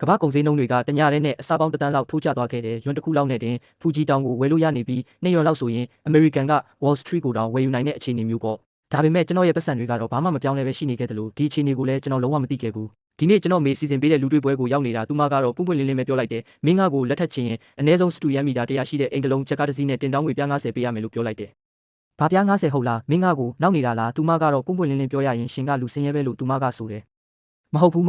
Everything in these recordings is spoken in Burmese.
ကမ္ဘာကုန်စည်နှုန်းတွေကတညရဲနဲ့အစားပေါင်းတန်းလောက်ထိုးကျသွားခဲ့တယ်။ယွမ်တစ်ခုလောက်နဲ့တင်ဖူဂျီတောင်ကိုဝယ်လို့ရနေပြီးနှစ်ရွန်လောက်ဆိုရင်အမေရိကန်က Wall Street ကိုတောင်ဝယ်ယူနိုင်တဲ့အခြေအနေမျိုးပေါ့။ဒါပေမဲ့ကျွန်တော်ရဲ့ပတ်စံတွေကတော့ဘာမှမပြောင်းလဲပဲရှိနေခဲ့တယ်လို့ဒီအခြေအနေကိုလည်းကျွန်တော်လုံးဝမသိခဲ့ဘူး။ဒီနေ့ကျွန်တော်မေစီစဉ်ပေးတဲ့လူတွေ့ပွဲကိုရောက်နေတာသူမကတော့ပွင့်ပွင့်လင်းလင်းပဲပြောလိုက်တယ်။မင်းငါကိုလက်ထက်ချင်ရင်အနည်းဆုံးစတူယမ်မီတာ100ရှိတဲ့အိမ်တစ်လုံးချက်ကားတစ်စီးနဲ့တင်တောင်းငွေပြ50ပေးရမယ်လို့ပြောလိုက်တယ်။ဘာပြ50ဟုတ်လားမင်းငါကိုနောက်နေတာလားသူမကတော့ပွင့်ပွင့်လင်းလင်းပြောရရင်ရှင်ကလူစင်းရဲပဲလို့သူမကဆိုတယ်။မဟုတ်ဘူး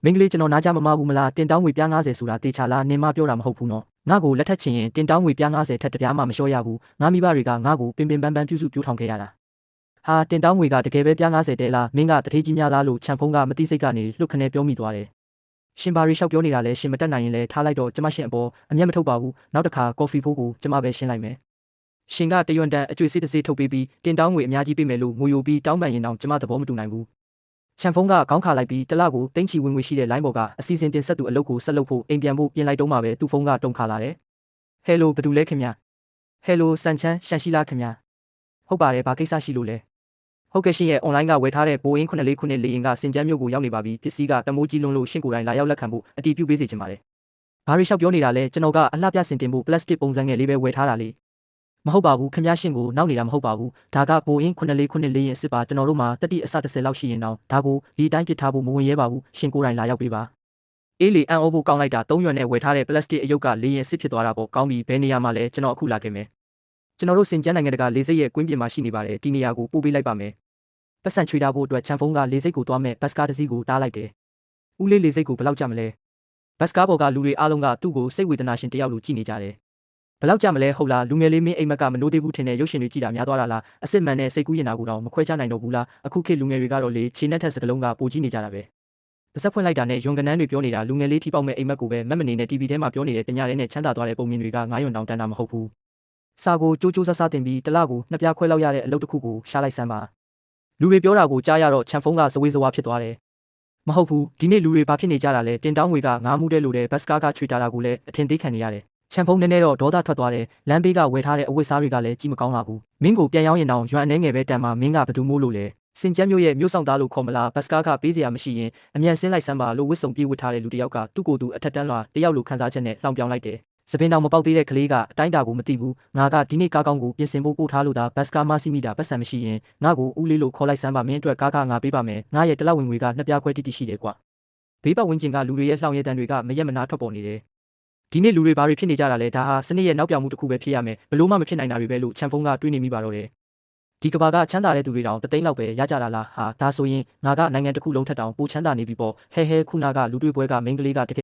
မင်းကလေးကျွန်တော်နားကြမမဘူးမလားတင်တောင်းငွေပြ50ဆိုတာတေချာလားနင်မပြောတာမဟုတ်ဘူးနော်ငါကိုလက်ထက်ချင်ရင်တင်တောင်းငွေပြ50ထက်တပြားမှမလျှော့ရဘူးငါမိဘတွေကငါကိုပင်ပန်းပြုစုပြောထောင်ခဲ့ရတာဟာတင်တောင်းငွေကတကယ်ပဲပြ50တဲလားမင်းကတထေးကြီးများလားလို့ချန်ဖုံးကမသိစိတ်ကနေလှုပ်ခနဲပြောမိသွားတယ်ရှင်ဘာရီလျှောက်ပြောနေတာလဲရှင်မတက်နိုင်ရင်လဲထားလိုက်တော့ကျမရှင်အပေါ်အမျက်မထုတ်ပါဘူးနောက်တစ်ခါကော်ဖီဖိုးကိုကျမပဲရှင်းလိုက်မယ်ရှင်ကတရွန်တန်အကျွေးစစ်တစ်စေးထုတ်ပေးပြီးတင်တောင်းငွေအများကြီးပေးမယ်လို့ငွေယိုပြီးတောင်းပန်ရင်တော့ကျမသဘောမတူနိုင်ဘူးချန်ဖုံးကခေါင်းခါလိုက်ပြီးတလကိုတင်းချီဝင်ငွေရှိတဲ့လိုင်းပေါ်ကအစီအစဉ်တင်ဆက်သူအလုပ်ကိုဆက်လုပ်ဖို့အိမ်ပြန်ဖို့ပြင်လိုက်တော့မှပဲသူ့ဖုန်းကတုံခါလာတယ်ဟယ်လိုဘယ်သူလဲခင်ဗျဟယ်လိုဆန်ချမ်းရှန်ရှိလားခင်ဗျဟုတ်ပါတယ်ဘာကိစ္စရှိလို့လဲဟုတ်ကဲ့ရှင်ရဲ့ online ကဝယ်ထားတဲ့ Boeing 949လေယာဉ်ကစင်ကြမ်းမြို့ကိုရောက်နေပါပြီပစ္စည်းကတမိုးကြီးလုံးလို့ရှင်ကိုယ်တိုင်လာရောက်လက်ခံဖို့အတီးပြုပေးစေချင်ပါတယ်ဘာရီလျှောက်ပြောနေတာလဲကျွန်တော်ကအလှပြစင်တင်ဖို့ပလတ်စတစ်ပုံစံငယ်လေးပဲဝယ်ထားတာလေမဟုတ်ပါဘူးခင်ဗျားရှင်ကိုနောက်နေတာမဟုတ်ပါဘူးဒါက Boeing 949လေယာဉ်စစ်ပါကျွန်တော်တို့မှာတက်တိအစ30လောက်ရှိရင်တော့ဒါကိုဒီအတိုင်းပစ်ထားဖို့မဝင်ရဲပါဘူးရှင်ကိုယ်တိုင်လာရောက်ပေးပါအေးလေအန်အိုဖို့ကောင်းလိုက်တာ3ရွက်နဲ့ဝယ်ထားတဲ့ပလတ်စတစ်အယုတ်ကလေယာဉ်စစ်ဖြစ်သွားတာပေါ့ကောင်းပြီဘယ်နေရာမှာလဲကျွန်တော်အခုလာခဲ့မယ်ကျွန်တော်တို့စင်ကြမ်းနိုင်ငံတကာလေဆိပ်ရဲ့ကွင်းပြင်မှာရှိနေပါတယ်ဒီနေရာကိုပို့ပေးလိုက်ပါမယ်ပတ်စံချွေထားဖို့အတွက်ချန်ဖုံးကလေဆိပ်ကိုသွားမဲ့ဘတ်စကားတစ်စီးကိုတားလိုက်တယ်ဦးလေးလေဆိပ်ကိုဘယ်လောက်ကြမလဲဘတ်စကားပေါ်ကလူတွေအားလုံးကသူ့ကိုစိတ်ဝေဒနာရှင်တယောက်လိုကြည့်နေကြတယ်ဘယ်လောက်ကြမလဲဟုတ်လားလူငယ်လေးမင်းအိမ်မက်ကမနိုးသေးဘူးထင်တဲ့ရုပ်ရှင်တွေကြည့်တာများသွားတာလားအစ်စ်မှန်နဲ့စိတ်ကူးရင်တာကိုတော့မခွဲခြားနိုင်တော့ဘူးလားအခုခေတ်လူငယ်တွေကတော့လေခြေနဲ့ထက်စကလုံးကပိုကြည့်နေကြတာပဲပါစက်ဖွင့်လိုက်တာနဲ့ယွန်ကနန်းတွေပြောနေတာလူငယ်လေးထိပေါက်မဲ့အိမ်မက်ကိုပဲမက်မနေနဲ့ TV ထဲမှာပြောနေတဲ့ပညာရဲနဲ့ချမ်းသာသွားတဲ့ပုံမြင်တွေက9ယွန်တောင်တန်းတာမဟုတ်ဘူးစာကိုကြိုးစားတင်ပြီးတလကိုနှစ်ပြားခွဲလောက်ရတဲ့အလုပ်တစ်ခုကိုရှားလိုက်စမ်းပါလူတွေပြောတာကိုကြားရတော့ချန်ဖုံးကစဝေးစဝါဖြစ်သွားတယ်မဟုတ်ဘူးဒီနေ့လူတွေဘာဖြစ်နေကြတာလဲတင်တောင်းငွေကငါးမှုတဲ့လိုတဲ့ဘတ်စကားကချွေတာတာကိုလည်းအထင်သေးခံနေရတယ်ချန်ဖုံးနည်းနည်းတော့ဒေါသထွက်သွားတယ်လမ်းဘေးကဝယ်ထားတဲ့အဝတ်စားတွေကလည်းကြည့်မကောင်းပါဘူးမင်းကိုပြန်ရောက်ရင်တော့ရွမ်အနေငယ်ပဲတန်မှာမင်းကဘသူမို့လို့လဲစင်ကြမ်းမျိုးရဲ့မျိုးဆောင်သားလို့ခေါ်မလားဘတ်စကားကပေးစရာမရှိရင်အမြန်ဆင်းလိုက်စမ်းပါလို့ဝစ်စုံပြေးဝတ်ထားတဲ့လူတစ်ယောက်ကသူ့ကိုယ်သူအထက်တန်းလွှာတယောက်လိုခံစားချက်နဲ့လှောင်ပြောင်လိုက်တယ်စပင်တော်မပေါက်သေးတဲ့ကလေးကအတိုင်းတာကိုမသိဘူးငါကဒီနေ့ကားကောင်းကိုပြင်ဆင်ဖို့ပို့ထားလို့ဒါဘတ်စကားမစီမီတာပတ်စံမရှိရင်ငါ့ကိုဦးလေးလို့ခေါ်လိုက်စမ်းပါမင်းအတွက်ကားငါပေးပါမယ်ငါရဲ့တလောက်ဝင်ငွေကနှစ်ပြားခွဲတိတိရှိတယ်ကွာဘေးပတ်ဝန်းကျင်ကလူတွေရဲ့လှောင်ရဲတန်းတွေကမရက်မနာထွက်ပေါ်နေတယ်ဒီနေ့လူတွေဘာတွေဖြစ်နေကြတာလဲဒါဟာစနစ်ရဲ့နောက်ပြောင်မှုတစ်ခုပဲဖြစ်ရမယ်ဘလို့မှမဖြစ်နိုင်တာတွေပဲလို့ချန်ဖုံးကတွေးနေမိပါတော့တယ်ဒီကဘာကချမ်းသာတဲ့သူတွေတောင်တသိန်းလောက်ပဲရကြတာလားဟာဒါဆိုရင်ငါကနိုင်ငံတစ်ခုလုံးထက်တောင်ပိုချမ်းသာနေပြီပေါ့ဟဲခုနကလူတွေပွဲကမိန်းကလေးကတကယ်